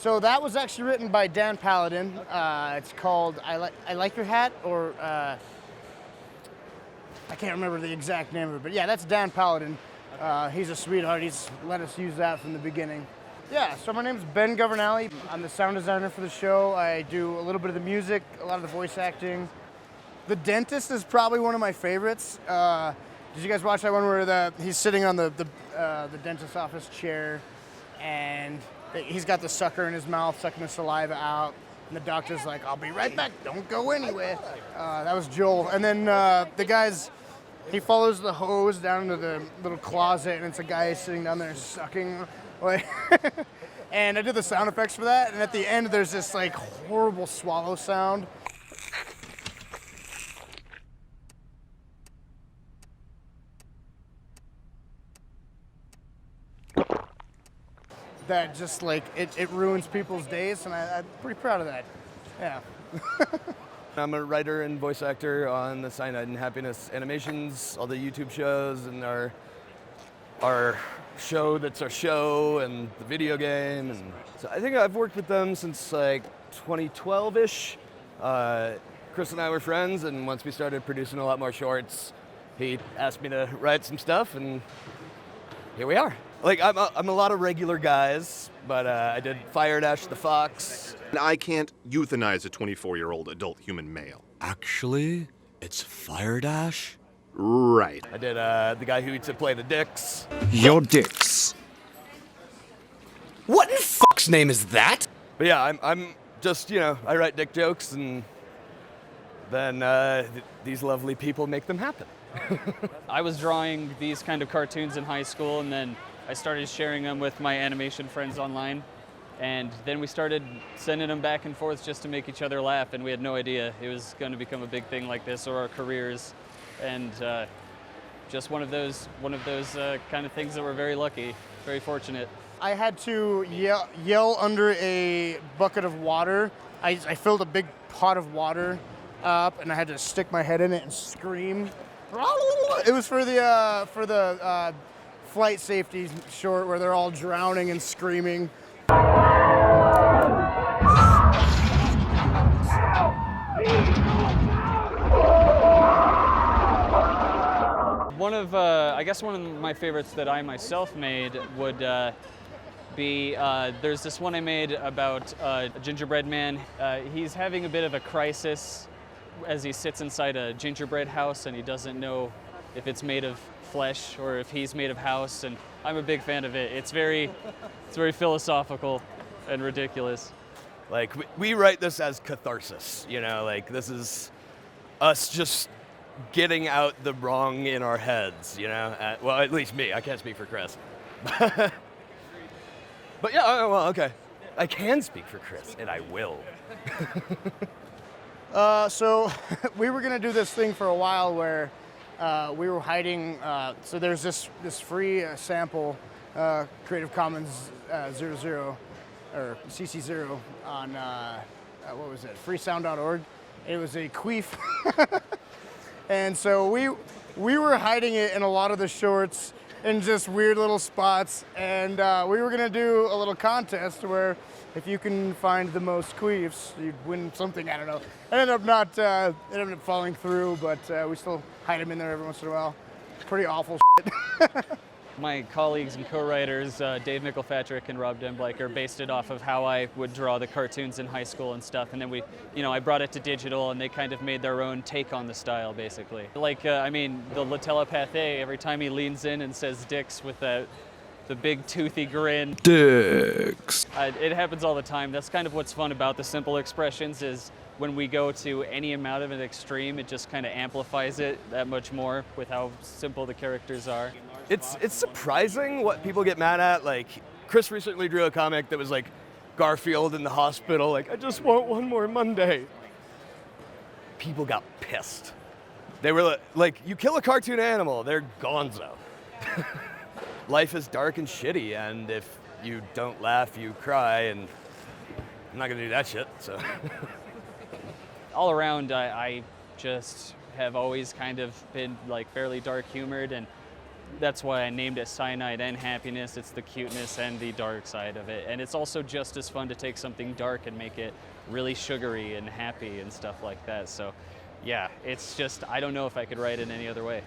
So that was actually written by Dan Paladin. It's called I Like Your Hat, or I can't remember the exact name of it, but yeah, that's Dan Paladin. He's a sweetheart. He's let us use that from the beginning. Yeah, so my name's Ben Governale. I'm the sound designer for the show. I do a little bit of the music, a lot of the voice acting. The Dentist is probably one of my favorites. Did you guys watch that one where he's sitting on the dentist's office chair, and he's got the sucker in his mouth, sucking the saliva out, and the doctor's like, "I'll be right back, don't go anywhere." That was Joel. And then he follows the hose down into the little closet, and it's a guy sitting down there sucking. Like, and I did the sound effects for that, and at the end there's this like horrible swallow sound. That just like, it ruins people's days, and I'm pretty proud of that. Yeah. I'm a writer and voice actor on the Cyanide and Happiness animations, all the YouTube shows, and our show that's our show, and the video game. And so I think I've worked with them since like 2012-ish. Chris and I were friends, and once we started producing a lot more shorts, he asked me to write some stuff, and here we are. Like, I'm a lot of regular guys, but I did Fire Dash the Fox. I can't euthanize a 24-year-old adult human male. Actually, it's Fire Dash. Right. I did the guy who used to play the Dicks. Your dicks. What in fuck's name is that? But yeah, I'm just, I write dick jokes, and then these lovely people make them happen. I was drawing these kind of cartoons in high school, and then I started sharing them with my animation friends online. And then we started sending them back and forth just to make each other laugh, and we had no idea it was going to become a big thing like this, or our careers. And just one of those kind of things that we're very lucky, very fortunate. I had to yell under a bucket of water. I filled a big pot of water up, and I had to stick my head in it and scream. It was for the flight safety short where they're all drowning and screaming. I guess one of my favorites that I myself made would be, there's this one I made about a gingerbread man. He's having a bit of a crisis as he sits inside a gingerbread house, and he doesn't know if it's made of flesh or if he's made of house, and I'm a big fan of it. It's very philosophical and ridiculous. Like, we write this as catharsis, like this is us just getting out the wrong in our heads, well, at least me, I can't speak for Chris. But yeah, well, okay. I can speak for Chris, and I will. So we were gonna do this thing for a while where we were hiding. So there's this free sample, Creative Commons 00 or CC0 on what was it? Freesound.org. It was a queef, and so we were hiding it in a lot of the shorts in just weird little spots, and we were gonna do a little contest where if you can find the most queefs, you'd win something. I don't know. It ended up falling through, but we still hide them in there every once in a while. Pretty awful shit. My colleagues and co-writers, Dave Mickelfatrick and Rob Denbleicher, based it off of how I would draw the cartoons in high school and stuff. And then I brought it to digital, and they kind of made their own take on the style, basically. Like, the Le Telepathe, every time he leans in and says dicks with the big toothy grin. Dicks. It happens all the time. That's kind of what's fun about the simple expressions, is when we go to any amount of an extreme, it just kind of amplifies it that much more with how simple the characters are. It's surprising what people get mad at. Like, Chris recently drew a comic that was like Garfield in the hospital, like, I just want one more Monday. People got pissed. They were like, you kill a cartoon animal, they're gonzo. Life is dark and shitty, and if you don't laugh, you cry, and I'm not gonna do that shit, so. All around, I just have always kind of been like fairly dark humored, and that's why I named it Cyanide and Happiness. It's the cuteness and the dark side of it. And it's also just as fun to take something dark and make it really sugary and happy and stuff like that. So yeah, it's just, I don't know if I could write it any other way.